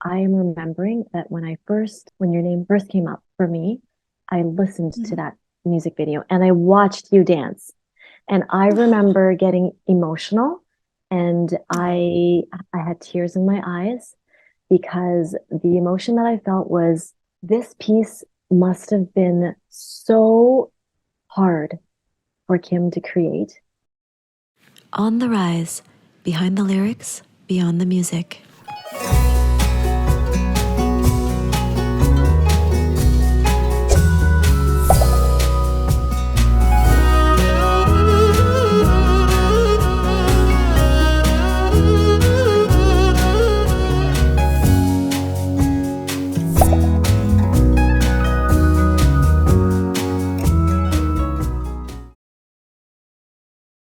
I am remembering that when your name first came up for me, I listened to Mhm. that music video and I watched you dance. And I remember getting emotional and Oh, I had tears in my eyes because the emotion that I felt was this piece must have been so hard for Kim to create. On the Rise, behind the lyrics, beyond the music.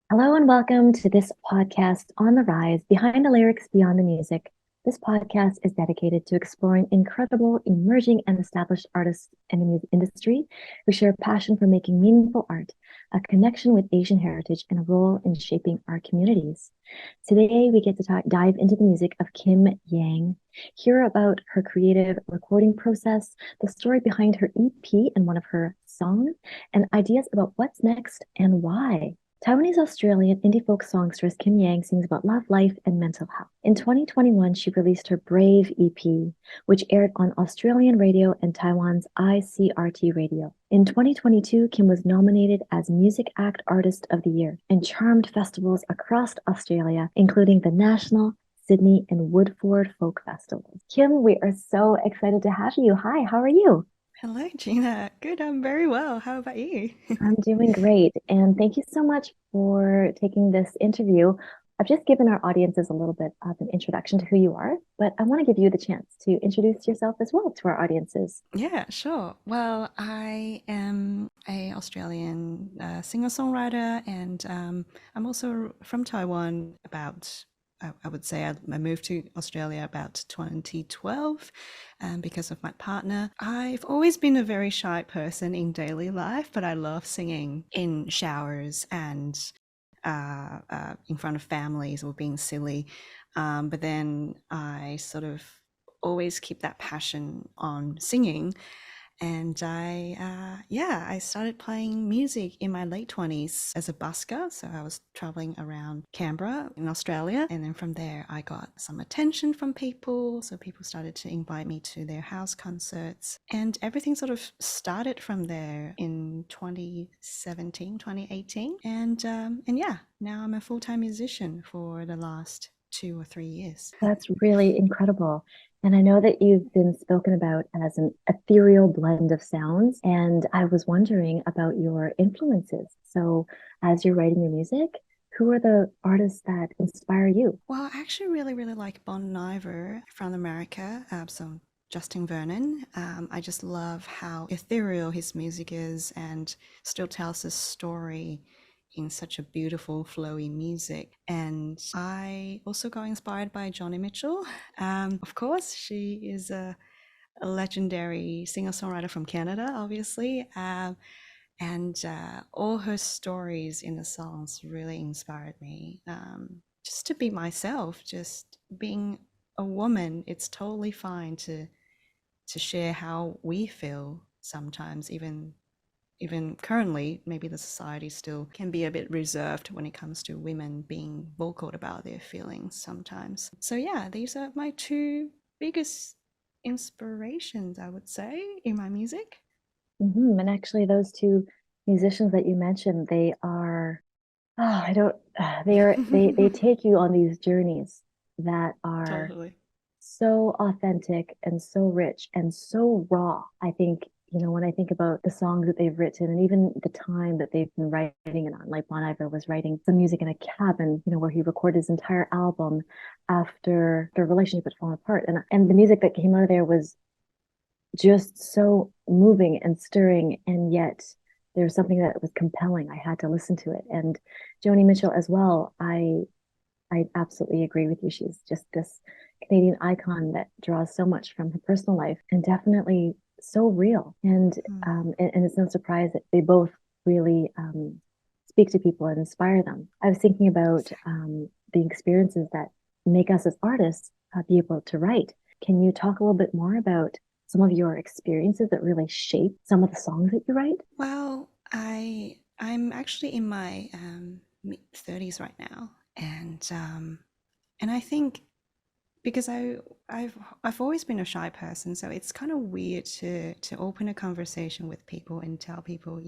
Hello and welcome to this podcast on the rise, behind the lyrics, beyond the music. This podcast is dedicated to exploring incredible, emerging, and established artists in the music industry who share a passion for making meaningful art, a connection with Asian heritage, and a role in shaping our communities. Today, we get to dive into the music of Kim Yang, hear about her creative recording process, the story behind her EP and one of her songs, and ideas about what's next and why. Taiwanese-Australian indie folk songstress Kim Yang sings about love, life, and mental health. In 2021, she released her Brave EP, which aired on Australian radio and Taiwan's ICRT radio. In 2022, Kim was nominated as Music Act Artist of the Year and charmed festivals across Australia, including the National, Sydney, and Woodford Folk Festivals. Kim, we are so excited to have you. Hi, how are you? hello, Gina. Good, I'm very well. How about you? I'm doing great. And thank you so much for taking this interview. I've just given our audiences a little bit of an introduction to who you are, but I want to give you the chance to introduce yourself as well to our audiences. Yeah, sure. Well, I am a Australian singer-songwriter, and I'm also from Taiwan. I would say I moved to Australia about 2012 because of my partner. I've always been a very shy person in daily life, but I love singing in showers and in front of families or being silly. But then I sort of always keep that passion on singing. And I started playing music in my late 20s as a busker. So I was traveling around Canberra in Australia. And then from there, I got some attention from people. So people started to invite me to their house concerts. And everything sort of started from there in 2017, 2018. And yeah, now I'm a full-time musician for the last 2 or 3 years. That's really incredible. And I know that you've been spoken about as an ethereal blend of sounds. And I was wondering about your influences. So, as you're writing your music, who are the artists that inspire you? Well, I actually really, really like Bon Iver from America. So Justin Vernon. I just love how ethereal his music is and still tells a story in such a beautiful, flowy music. And I also got inspired by Joni Mitchell. Of course, she is a legendary singer-songwriter from Canada, obviously. And all her stories in the songs really inspired me. Just to be myself, just being a woman, it's totally fine to share how we feel sometimes, even currently, maybe the society still can be a bit reserved when it comes to women being vocal about their feelings sometimes. So yeah, these are my two biggest inspirations, I would say, in my music. And actually, those two musicians that you mentioned, I don't, they take you on these journeys that are Totally. so authentic and so rich and so raw. I think, when I think about the songs that they've written and even the time that they've been writing it on, like Bon Iver was writing some music in a cabin, where he recorded his entire album after their relationship had fallen apart. And the music that came out of there was just so moving and stirring, and yet there was something that was compelling. I had to listen to it. And Joni Mitchell as well. I absolutely agree with you. She's just this Canadian icon that draws so much from her personal life and definitely so real. And it's no surprise that they both really speak to people and inspire them. I was thinking about Exactly. the experiences that make us as artists be able to write. Can you talk a little bit more about some of your experiences that really shape some of the songs that you write? Well, I'm actually in my mid 30s right now, and I think because I've always been a shy person, so it's kind of weird to open a conversation with people and tell people,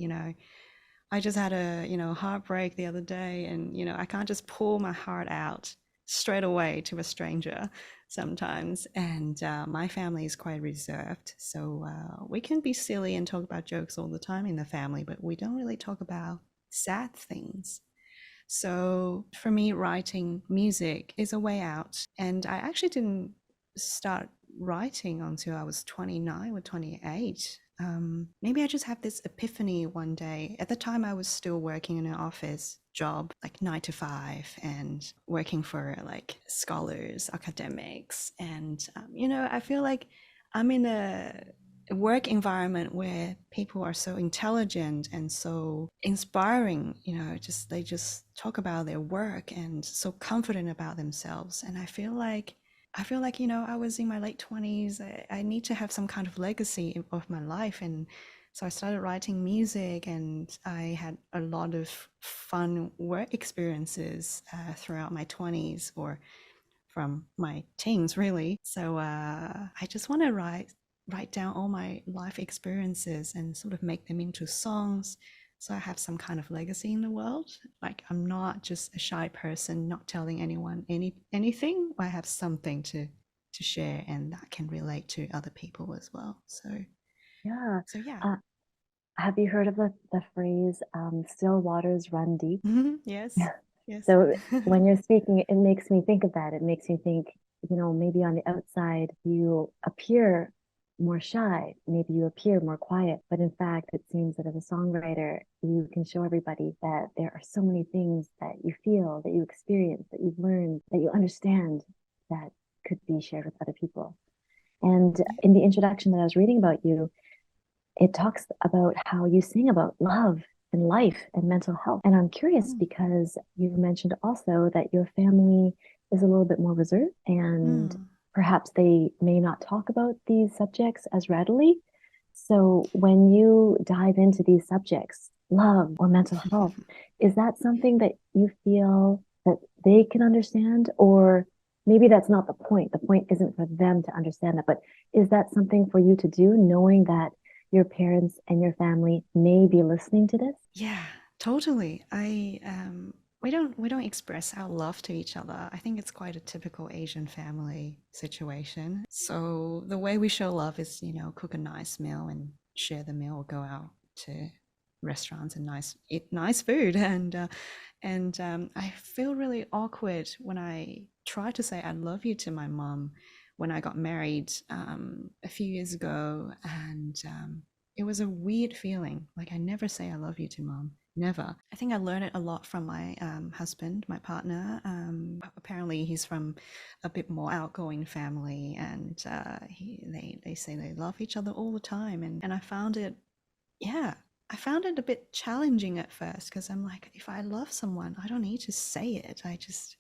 I just had a, heartbreak the other day, and I can't just pull my heart out straight away to a stranger sometimes. And my family is quite reserved, so we can be silly and talk about jokes all the time in the family, but we don't really talk about sad things. So for me, writing music is a way out. And I actually didn't start writing until I was 29 or 28. Maybe I just had this epiphany one day. At the time, I was still working in an office job, like 9 to 5, and working for like scholars, academics. And, I feel like I'm in a work environment where people are so intelligent and so inspiring, just they just talk about their work and so confident about themselves. And I feel like I was in my late 20s. I need to have some kind of legacy of my life. And so I started writing music, and I had a lot of fun work experiences throughout my 20s, or from my teens, really. So I just want to write down all my life experiences and sort of make them into songs, so I have some kind of legacy in the world. Like, I'm not just a shy person not telling anyone anything. I have something to share, and that can relate to other people as well. So Yeah. yeah. Have you heard of the phrase, still waters run deep? Yes. Yes. So when you're speaking, it makes me think of that. It makes me think, maybe on the outside you appear more shy, maybe you appear more quiet, but in fact, it seems that as a songwriter, you can show everybody that there are so many things that you feel, that you experience, that you've learned, that you understand, that could be shared with other people. And Yeah. in the introduction that I was reading about you, it talks about how you sing about love and life and mental health. And I'm curious Mm. because you mentioned also that your family is a little bit more reserved, and Mm. perhaps they may not talk about these subjects as readily. So when you dive into these subjects, love or mental health, is that something that you feel that they can understand? Or maybe that's not the point. The point isn't for them to understand that, but is that something for you to do, knowing that your parents and your family may be listening to this? Yeah, totally. We don't express our love to each other. I think it's quite a typical Asian family situation. So the way we show love is, cook a nice meal and share the meal, or go out to restaurants and eat nice food. And I feel really awkward when I try to say I love you to my mom when I got married a few years ago, and it was a weird feeling. Like, I never say I love you to mom. Never. I think I learned it a lot from my husband, my partner. Apparently, he's from a bit more outgoing family, and they say they love each other all the time. And I found it, yeah, I found it a bit challenging at first, because I'm like, if I love someone, I don't need to say it. I just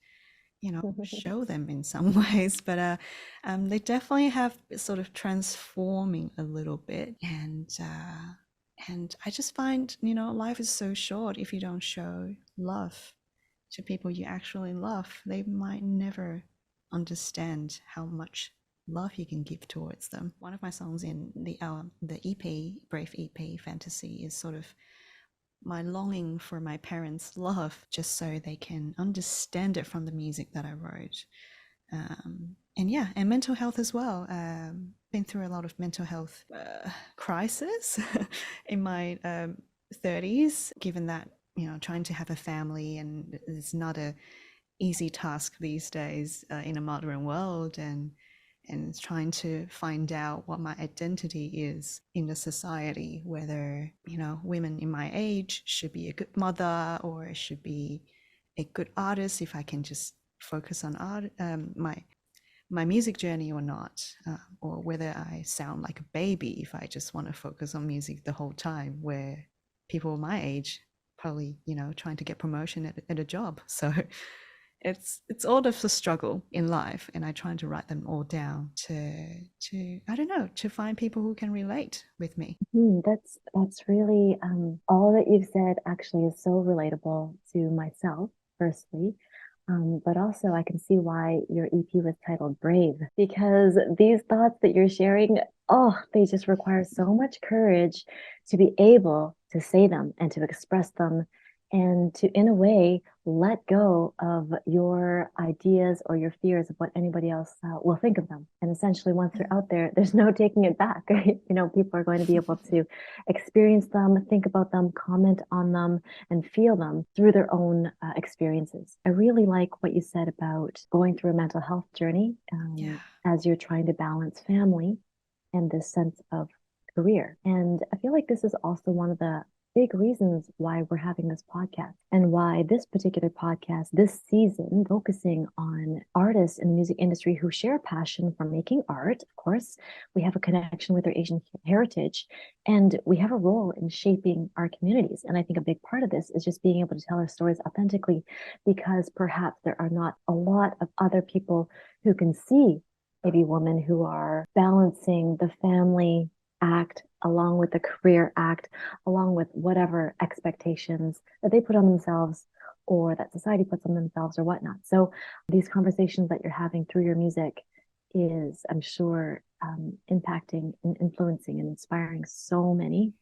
show them in some ways. But they definitely have sort of transforming a little bit. And I just find, life is so short. If you don't show love to people you actually love, they might never understand how much love you can give towards them. One of my songs in the EP, Brave EP Fantasy, is sort of my longing for my parents' love, just so they can understand it from the music that I wrote. And yeah, and mental health as well. Been through a lot of mental health crisis in my 30s, given that, trying to have a family, and it's not a easy task these days in a modern world, and trying to find out what my identity is in the society, whether, women in my age should be a good mother, or should be a good artist if I can just focus on art, my music journey, or not, or whether I sound like a baby if I just want to focus on music the whole time, where people my age probably, trying to get promotion at a job. So it's all of the struggle in life, and I try to write them all down to I don't know, to find people who can relate with me. That's really all that you've said actually is so relatable to myself, firstly. But also I can see why your EP was titled Brave, because these thoughts that you're sharing, oh, they just require so much courage to be able to say them and to express them and to, in a way, let go of your ideas or your fears of what anybody else will think of them. And essentially, once they're out there, there's no taking it back. Right? You know, people are going to be able to experience them, think about them, comment on them, and feel them through their own experiences. I really like what you said about going through a mental health journey Yeah. as you're trying to balance family and this sense of career. And I feel like this is also one of the big reasons why we're having this podcast and why this particular podcast this season focusing on artists in the music industry who share a passion for making art. Of course, we have a connection with their Asian heritage and we have a role in shaping our communities. And I think a big part of this is just being able to tell our stories authentically, because perhaps there are not a lot of other people who can see maybe women who are balancing the family act along with the career act, along with whatever expectations that they put on themselves or that society puts on themselves or whatnot. So these conversations that you're having through your music is, I'm sure, impacting and influencing and inspiring so many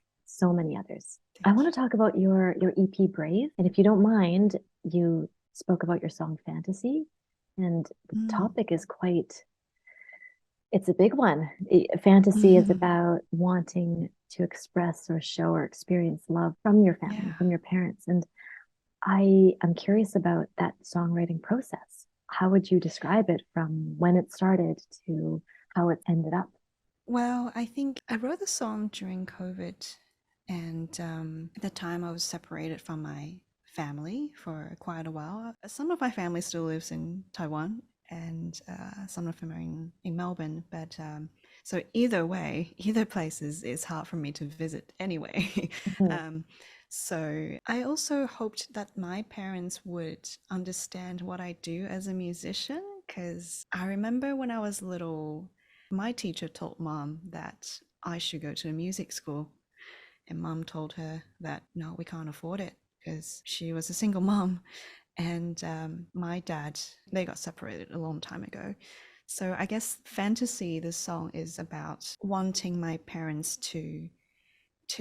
others. I want to talk about your EP Brave. And if you don't mind, you spoke about your song Fantasy. And the topic is quite, it's a big one. Fantasy is about wanting to express or show or experience love from your family, Yeah. from your parents. And I am curious about that songwriting process. How would you describe it from when it started to how it ended up? Well, I think I wrote the song during COVID, and at the time I was separated from my family for quite a while. Some of my family still lives in Taiwan, and some of them are in Melbourne. But so either way, either place is hard for me to visit anyway. Mhm. So I also hoped that my parents would understand what I do as a musician, because I remember when I was little, my teacher told mom that I should go to a music school, and mom told her that no, we can't afford it because she was a single mom. And my dad, they got separated a long time ago. So I guess Fantasy, this song, is about wanting my parents to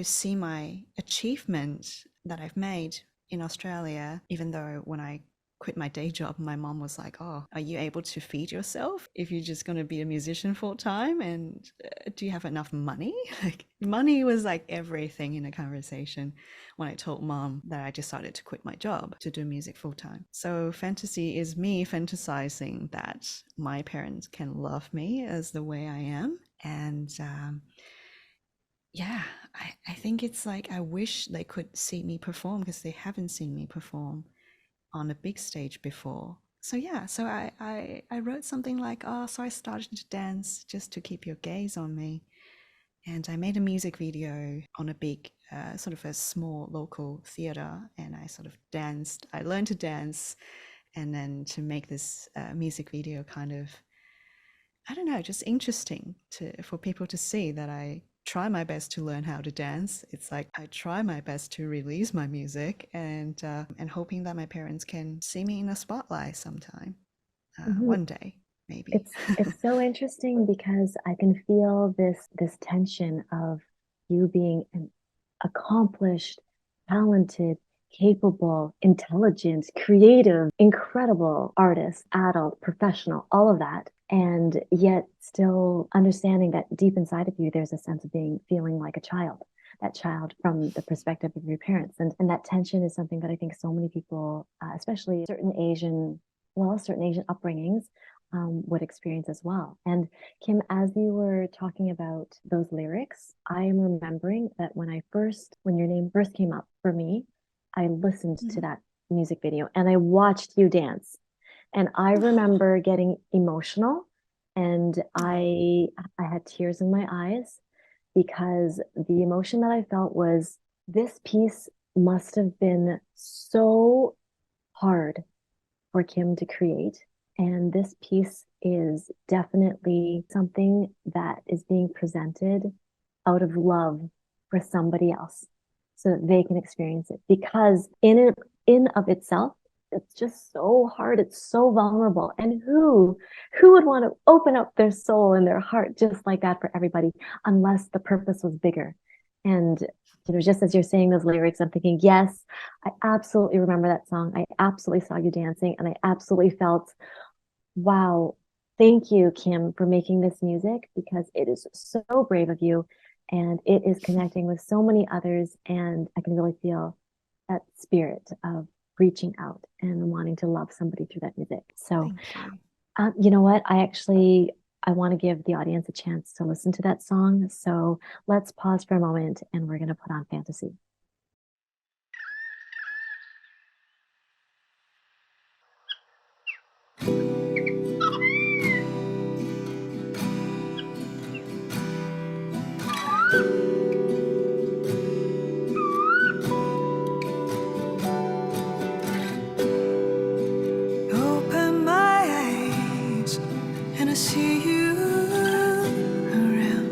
see my achievement that I've made in Australia, even though when I quit my day job, my mom was like, "Oh, are you able to feed yourself if you're just going to be a musician full time? And do you have enough money?" Like, money was like everything in a conversation when I told mom that I decided to quit my job to do music full time. So, Fantasy is me fantasizing that my parents can love me as the way I am. And yeah, I think it's like I wish they could see me perform because they haven't seen me perform on a big stage before. So yeah, so I wrote something like, oh, so I started to dance just to keep your gaze on me. And I made a music video on a big, sort of a small local theater, and I sort of danced. I learned to dance, and then to make this music video kind of, I don't know, just interesting for people to see that I try my best to learn how to dance. It's like I try my best to release my music, and hoping that my parents can see me in a spotlight sometime, Mhm. one day maybe. It's so interesting because I can feel this tension of you being an accomplished, talented, capable, intelligent, creative, incredible artist, adult, professional, all of that. And yet still understanding that deep inside of you, there's a sense of being feeling like a child, that child from the perspective of your parents. And that tension is something that I think so many people, especially certain Asian upbringings, would experience as well. And Kim, as you were talking about those lyrics, I am remembering that when your name first came up for me, I listened to Mhm. that music video and I watched you dance. And I remember getting emotional and Oh, I had tears in my eyes because the emotion that I felt was this piece must have been so hard for Kim to create. And this piece is definitely something that is being presented out of love for somebody else so that they can experience it. Because in of itself, it's just so hard. It's so vulnerable. And who would want to open up their soul and their heart just like that for everybody, unless the purpose was bigger? And just as you're saying those lyrics, I'm thinking, yes, I absolutely remember that song. I absolutely saw you dancing, and I absolutely felt, wow, thank you, Kim, for making this music, because it is so brave of you, and it is connecting with so many others. And I can really feel that spirit of reaching out and wanting to love somebody through that music. So, you know what? I want to give the audience a chance to listen to that song. So let's pause for a moment, and we're going to put on Fantasy. Open my eyes and I see you around.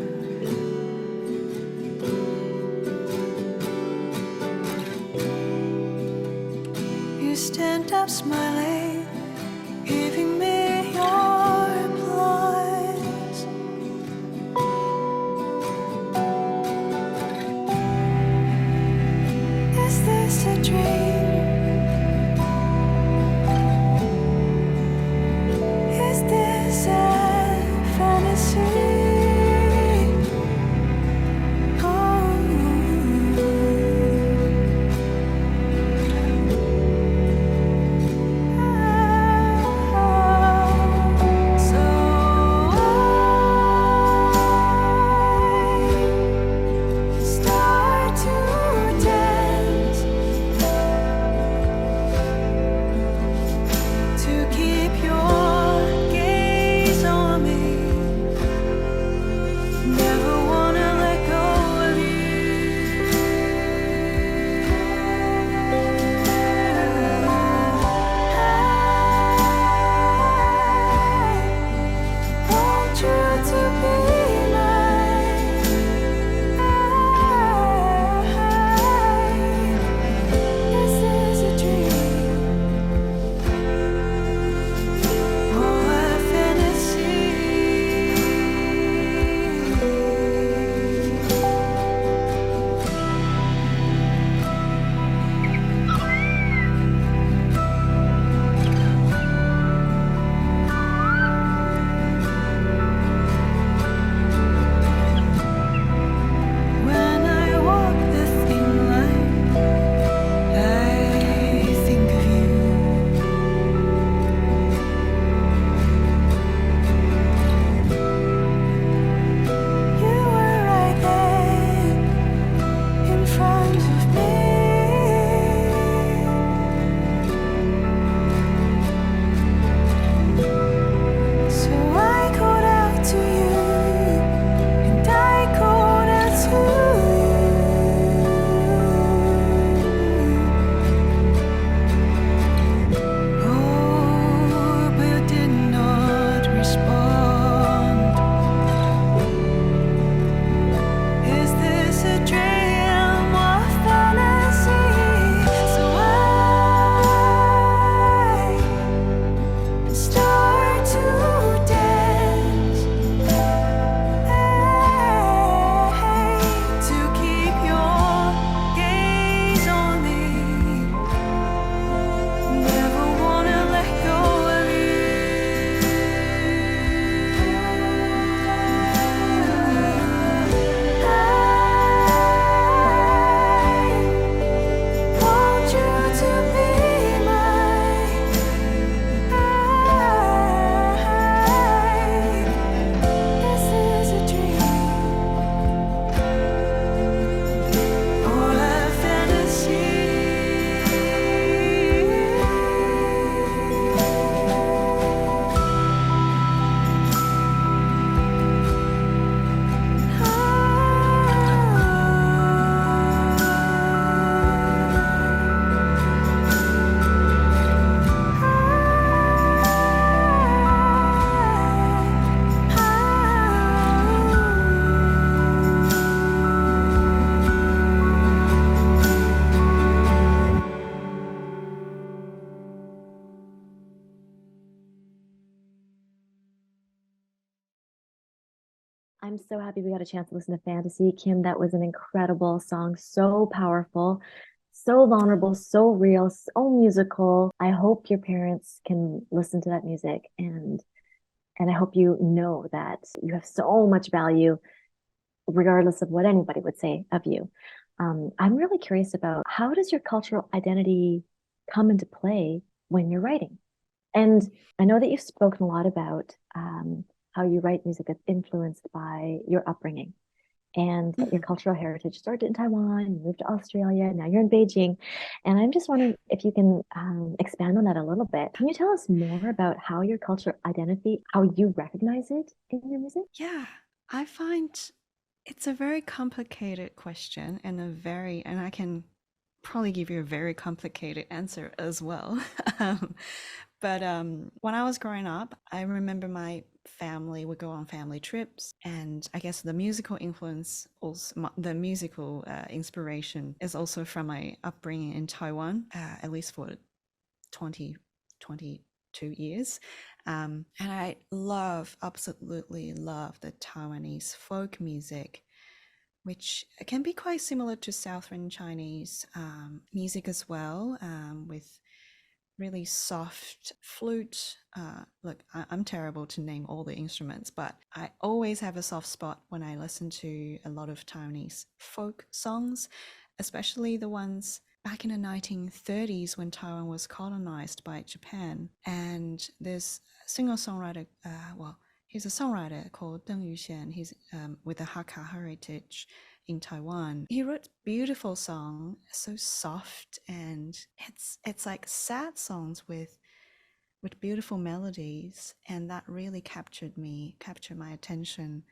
You stand up smiling, giving me your applause. Is this a dream? Is this a fantasy? I'm so happy we got a chance to listen to Fantasy. Kim, that was an incredible song, so powerful, so vulnerable, so real, so musical. I hope your parents can listen to that music and I hope you know that you have so much value regardless of what anybody would say of you. I'm really curious about how does your cultural identity come into play when you're writing? And I know that you've spoken a lot about how you write music that's influenced by your upbringing and that your Mhm. cultural heritage started in Taiwan, you moved to Australia, now you're in Beijing. And I'm just wondering if you can expand on that a little bit. Can you tell us more about how your cultural identity, how you recognize it in your music? Yeah, I find it's a very complicated question and I can probably give you a very complicated answer as well. um, but when I was growing up, I remember my family would go on family trips, and I guess the musical influence, also the musical inspiration, is also from my upbringing in Taiwan, at least for 20, 22 years. And I absolutely love the Taiwanese folk music, which can be quite similar to Southern Chinese music as well, with really soft flute. Look, I'm terrible to name all the instruments, but I always have a soft spot when I listen to a lot of Taiwanese folk songs, especially the ones back in the 1930s when Taiwan was colonized by Japan. And there's a singer-songwriter, he's a songwriter called Deng Yuxian. He's with a Hakka heritage in Taiwan. He wrote beautiful song, so soft, and it's like sad songs with beautiful melodies, and that really captured my attention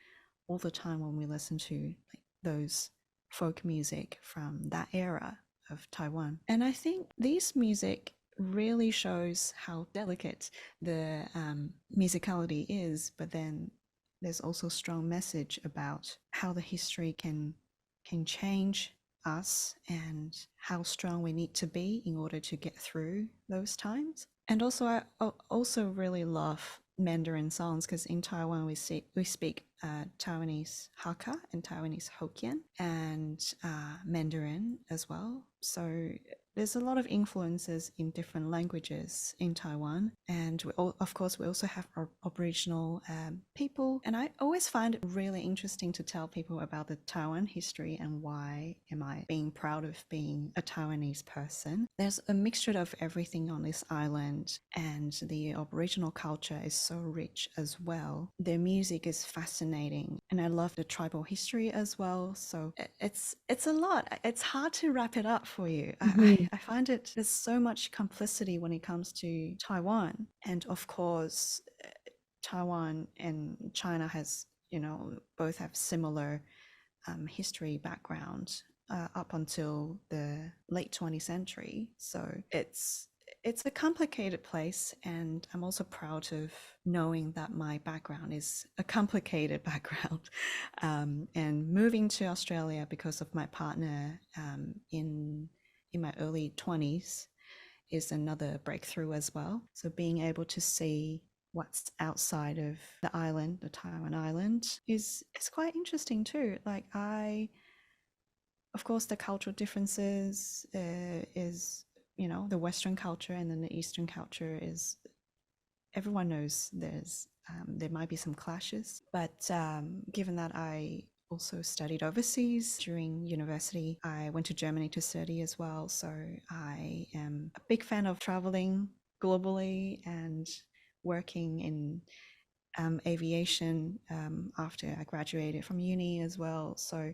all the time when we listen to like those folk music from that era of Taiwan. And I think this music really shows how delicate the musicality is, but then there's also strong message about how the history can change us and how strong we need to be in order to get through those times. And also, I also really love Mandarin songs because in Taiwan we speak Taiwanese Hakka and Taiwanese Hokkien and Mandarin as well. So there's a lot of influences in different languages in Taiwan, and of course we also have our Aboriginal people. And I always find it really interesting to tell people about the Taiwan history and why am I being proud of being a Taiwanese person. There's a mixture of everything on this island, and the Aboriginal culture is so rich as well. Their music is fascinating, and I love the tribal history as well. So it's a lot. It's hard to wrap it up for you. Mhm. I find there's so much complicity when it comes to Taiwan, and of course, Taiwan and China has both have similar history background up until the late 20th century. So it's a complicated place, and I'm also proud of knowing that my background is a complicated background. And moving to Australia because of my partner in my early 20s is another breakthrough as well. So being able to see what's outside of the island, the Taiwan island, is quite interesting too. Like of course, the cultural differences is the Western culture and then the Eastern culture is everyone knows there might be some clashes, but given that I also studied overseas during university, I went to Germany to study as well. So I am a big fan of traveling globally and working in aviation after I graduated from uni as well. So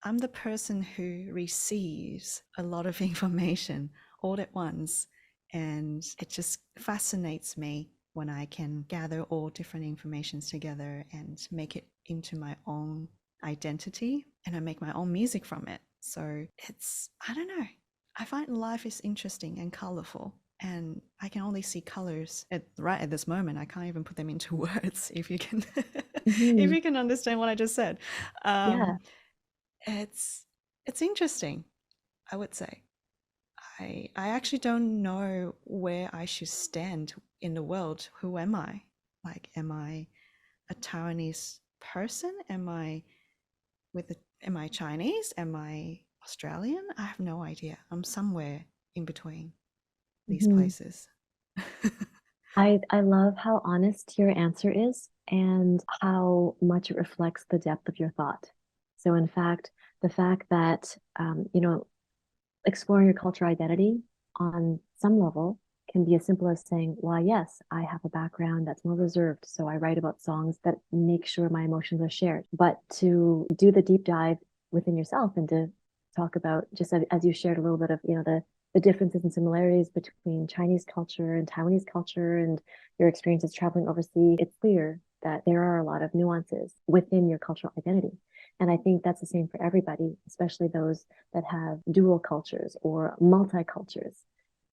I'm the person who receives a lot of information all at once. And it just fascinates me when I can gather all different informations together and make it into my own identity, and I make my own music from it. So I don't know. I find life is interesting and colorful, and I can only see colors right at this moment. I can't even put them into words. If you can, if Mhm. you can understand what I just said, um, Yeah. it's interesting. I would say I actually don't know where I should stand in the world. Who am I? Like, am I a Taiwanese person? Am I Chinese? Am I Australian? I have no idea. I'm somewhere in between these Mhm. places. I love how honest your answer is and how much it reflects the depth of your thought. So, in fact, the fact that, exploring your cultural identity on some level can be as simple as saying, why, yes, I have a background that's more reserved. So I write about songs that make sure my emotions are shared. But to do the deep dive within yourself and to talk about, just as you shared a little bit of, the differences and similarities between Chinese culture and Taiwanese culture and your experiences traveling overseas, it's clear that there are a lot of nuances within your cultural identity. And I think that's the same for everybody, especially those that have dual cultures or multicultures.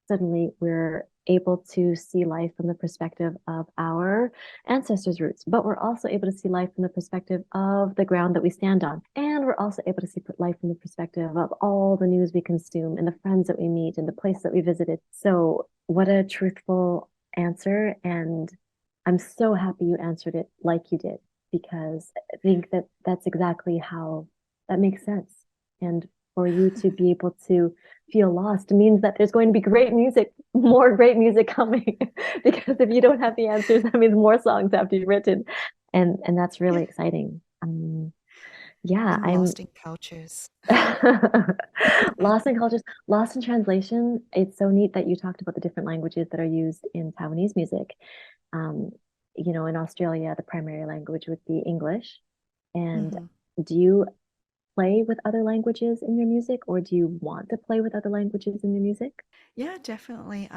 Suddenly, we're able to see life from the perspective of our ancestors' roots, but we're also able to see life from the perspective of the ground that we stand on. And we're also able to see life from the perspective of all the news we consume and the friends that we meet and the place that we visited. So, what a truthful answer. And I'm so happy you answered it like you did, because I think that that's exactly how that makes sense. And for you to be able to feel lost means that there's going to be great music, more great music coming. Because if you don't have the answers, that means more songs have to be written. And that's Yeah. really exciting. Yeah, I'm I'm lost in cultures. lost in cultures, lost in translation. It's so neat that you talked about the different languages that are used in Taiwanese music. Um, in Australia, the primary language would be English. And Mhm. do you play with other languages in your music, or do you want to play with other languages in your music? Yeah, definitely.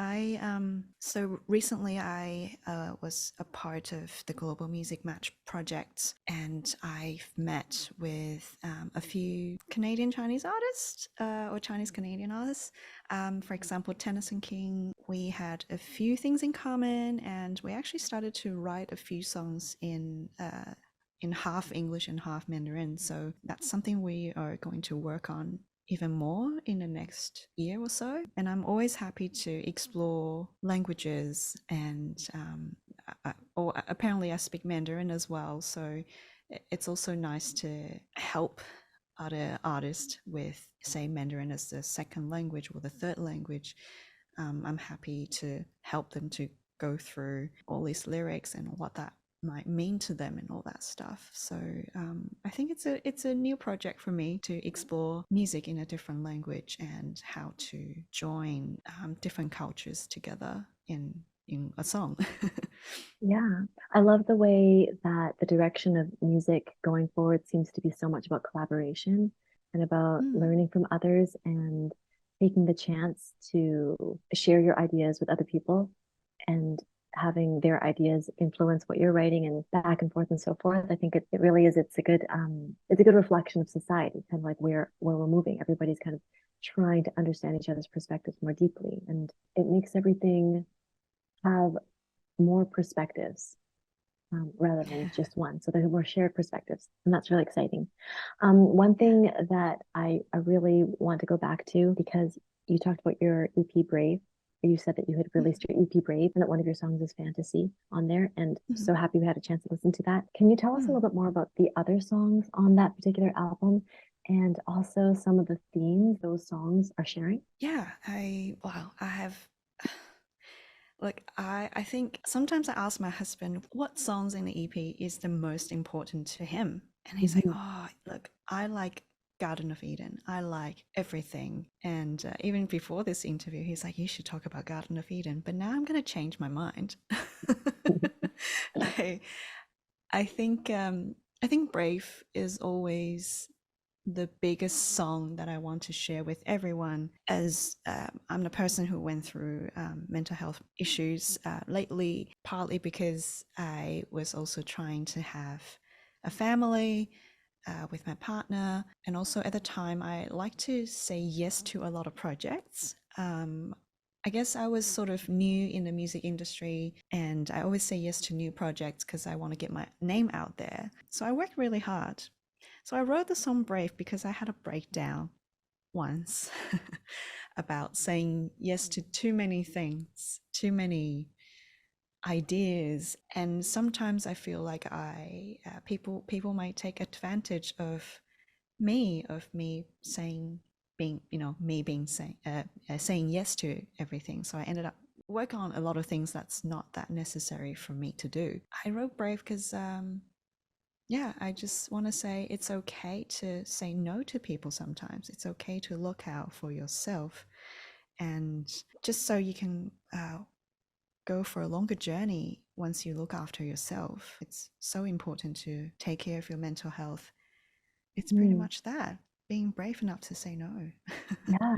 So recently I was a part of the Global Music Match project, and I've met with a few Canadian Chinese artists or Chinese Canadian artists. For example, Tennyson King, we had a few things in common, and we actually started to write a few songs in half English and half Mandarin. So that's something we are going to work on even more in the next year or so. And I'm always happy to explore languages, and or apparently I speak Mandarin as well. So it's also nice to help other artists with, say, Mandarin as the second language or the third language. I'm happy to help them to go through all these lyrics and what that might mean to them and all that stuff. So I think it's a new project for me to explore music in a different language and how to join different cultures together in a song. Yeah, I love the way that the direction of music going forward seems to be so much about collaboration and about Mm. learning from others and taking the chance to share your ideas with other people and having their ideas influence what you're writing and back and forth and so forth. I think it really is. It's a good reflection of society, kind of like where we're moving. Everybody's kind of trying to understand each other's perspectives more deeply, and it makes everything have more perspectives rather than just one. So there's more shared perspectives, and that's really exciting. One Yeah. thing that I really want to go back to, because you talked about your EP Brave, or you said that you had released your EP Brave, and that one of your songs is Fantasy on there, and Mhm. so happy we had a chance to listen to that. Can you tell us a Mm. little bit more about the other songs on that particular album, and also some of the themes those songs are sharing? Yeah, I have like I think sometimes I ask my husband what songs in the EP is the most important to him. And he's like, Mhm. "Oh, look, I like Garden of Eden. I like everything." And even before this interview, he's like, "You should talk about Garden of Eden." But now I'm going to change my mind. I, I think Brave is always the biggest song that I want to share with everyone, as I'm the person who went through mental health issues lately, partly because I was also trying to have a family with my partner. And also at the time, I like to say yes to a lot of projects. I guess I was sort of new in the music industry, and I always say yes to new projects because I want to get my name out there. So I worked really hard. So I wrote the song Brave because I had a breakdown once about saying yes to too many things, too many ideas, and sometimes I feel like people might take advantage of me saying being you know me being saying yes to everything. So I ended up working on a lot of things that's not that necessary for me to do. I wrote Brave because yeah, I just want to say it's okay to say no to people sometimes. It's okay to look out for yourself, and just so you can go for a longer journey once you look after yourself. It's so important to take care of your mental health. It's pretty Mm, much that, being brave enough to say no. yeah.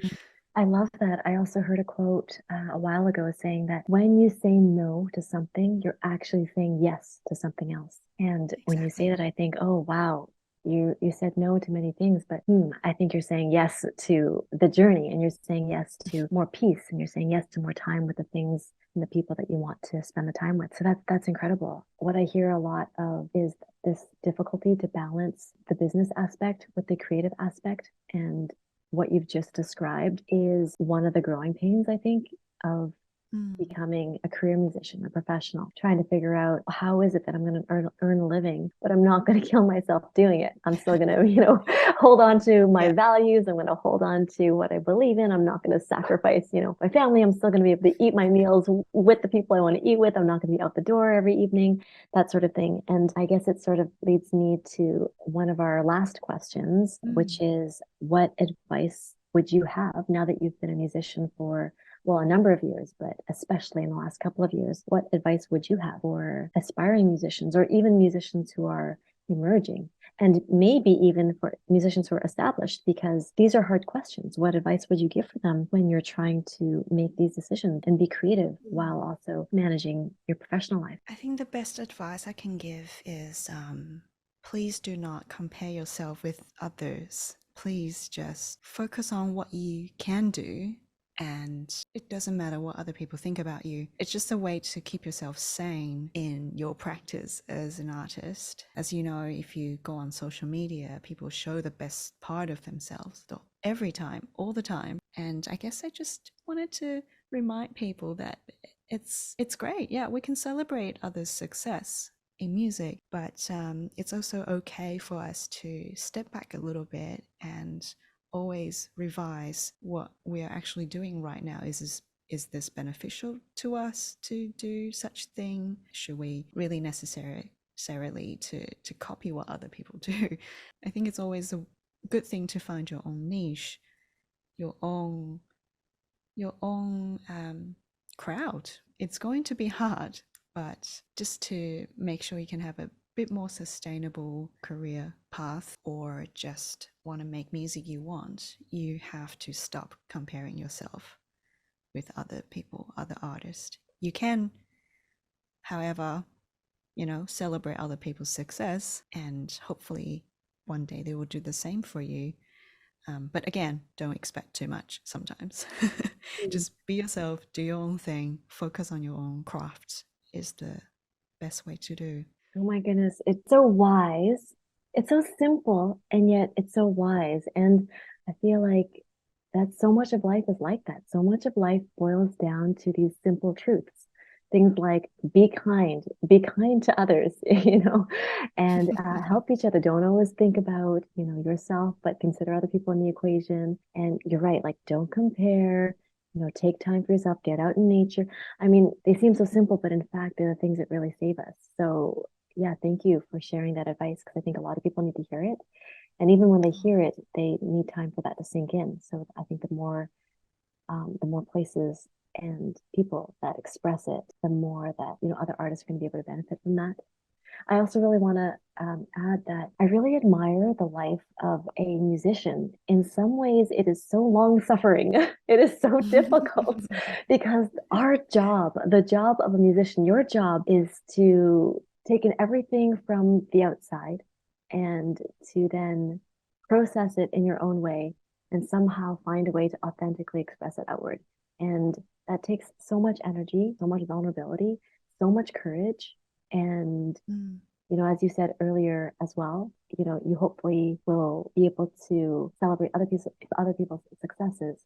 I love that. I also heard a quote a while ago saying that when you say no to something, you're actually saying yes to something else. And when you say Exactly. that, I think, oh wow, you said no to many things, but I think you're saying yes to the journey, and you're saying yes to more peace, and you're saying yes to more time with the things and the people that you want to spend the time with. So that's incredible. What I hear a lot of is this difficulty to balance the business aspect with the creative aspect, and what you've just described is one of the growing pains, I think, of Mm. becoming a career musician, a professional, trying to figure out how is it that I'm going to earn a living, but I'm not going to kill myself doing it. I'm still going to, hold on to my Yeah. values. I'm going to hold on to what I believe in. I'm not going to sacrifice, my family. I'm still going to be able to eat my meals with the people I want to eat with. I'm not going to be out the door every evening, that sort of thing. And I guess it sort of leads me to one of our last questions, which Mm. is what advice would you have now that you've been a musician for a number of years, but especially in the last couple of years, what advice would you have for aspiring musicians or even musicians who are emerging? And maybe even for musicians who are established, because these are hard questions. What advice would you give for them when you're trying to make these decisions and be creative while also managing your professional life? I think the best advice I can give is please do not compare yourself with others. Please just focus on what you can do, and it doesn't matter what other people think about you. It's just a way to keep yourself sane in your practice as an artist. As you know, if you go on social media, people show the best part of themselves every time, all the time. And I guess I just wanted to remind people that it's great. Yeah, we can celebrate others' success in music, but it's also okay for us to step back a little bit and always revise what we are actually doing right now. Is this beneficial to us to do such thing? Should we really necessarily to copy what other people do? I think it's always a good thing to find your own niche, your own crowd. It's going to be hard, but just to make sure you can have a bit more sustainable career path, or just want to make music you want, you have to stop comparing yourself with other people, other artists. You can, however, celebrate other people's success, and hopefully one day they will do the same for you. But again, don't expect too much sometimes. Just be yourself, do your own thing, focus on your own craft is the best way to do. Oh my goodness, it's so wise. It's so simple, and yet it's so wise. And I feel like that so much of life is like that. So much of life boils down to these simple truths. Things like be kind to others, and help each other. Don't always think about, yourself, but consider other people in the equation. And you're right, like don't compare, take time for yourself, get out in nature. I mean, they seem so simple, but in fact, they're the things that really save us. So yeah, thank you for sharing that advice, because I think a lot of people need to hear it. And even when they hear it, they need time for that to sink in. So I think the more places and people that express it, the more that other artists are going to be able to benefit from that. I also really want to add that I really admire the life of a musician. In some ways, it is so long suffering. It is so difficult because our job, the job of a musician, your job is to take in everything from the outside and to then process it in your own way and somehow find a way to authentically express it outward. And that takes so much energy, so much vulnerability, so much courage. And Mm. as you said earlier as well, you hopefully will be able to celebrate other people's successes.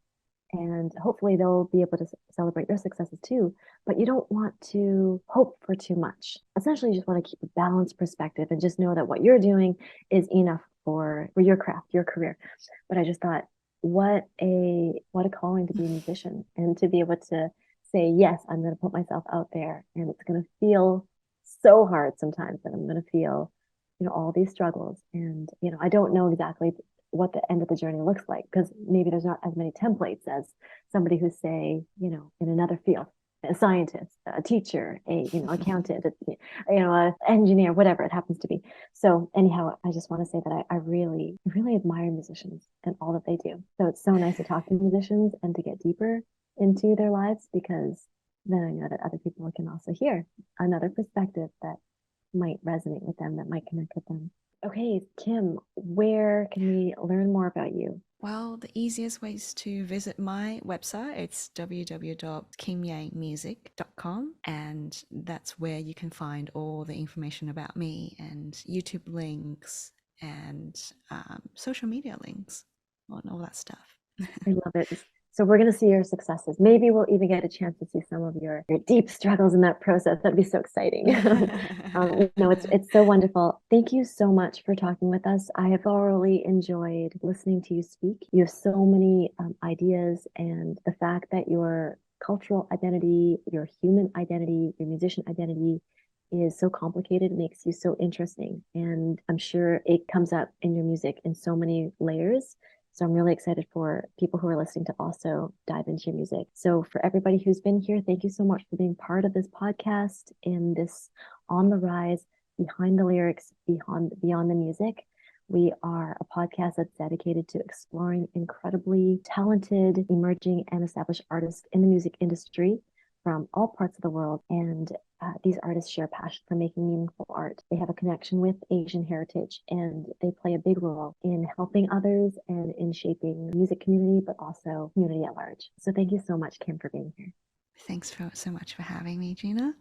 and hopefully they'll be able to celebrate your successes too. But you don't want to hope for too much. Essentially, you just want to keep a balanced perspective and just know that what you're doing is enough for your craft, your career. But I just thought, what a calling to be a musician and to be able to say, yes, I'm going to put myself out there, and it's going to feel so hard sometimes, that I'm going to feel, all these struggles. And, I don't know exactly what the end of the journey looks like, because maybe there's not as many templates as somebody who's, say, in another field, a scientist, a teacher, a accountant, a engineer, whatever it happens to be. So anyhow, I just want to say that I really admire musicians and all that they do. So it's so nice to talk to musicians and to get deeper into their lives, because then I know that other people can also hear another perspective that might resonate with them, that might connect with them. Okay, Kim, where can we learn more about you? Well, the easiest way is to visit my website. It's www.kimyangmusic.com, and that's where you can find all the information about me and YouTube links and social media links and all that stuff. I love it. So we're going to see your successes. Maybe we'll even get a chance to see some of your deep struggles in that process. That'd be so exciting. It's so wonderful. Thank you so much for talking with us. I have thoroughly enjoyed listening to you speak. You have so many ideas, and the fact that your cultural identity, your human identity, your musician identity is so complicated makes you so interesting. And I'm sure it comes up in your music in so many layers. So I'm really excited for people who are listening to also dive into your music. So for everybody who's been here, thank you so much for being part of this podcast in this On the Rise, Behind the Lyrics, Beyond the Music. We are a podcast that's dedicated to exploring incredibly talented, emerging, and established artists in the music industry from all parts of the world. And these artists share a passion for making meaningful art. They have a connection with Asian heritage, and they play a big role in helping others and in shaping the music community, but also community at large. So thank you so much, Kim, for being here. Thanks so much for having me, Gina.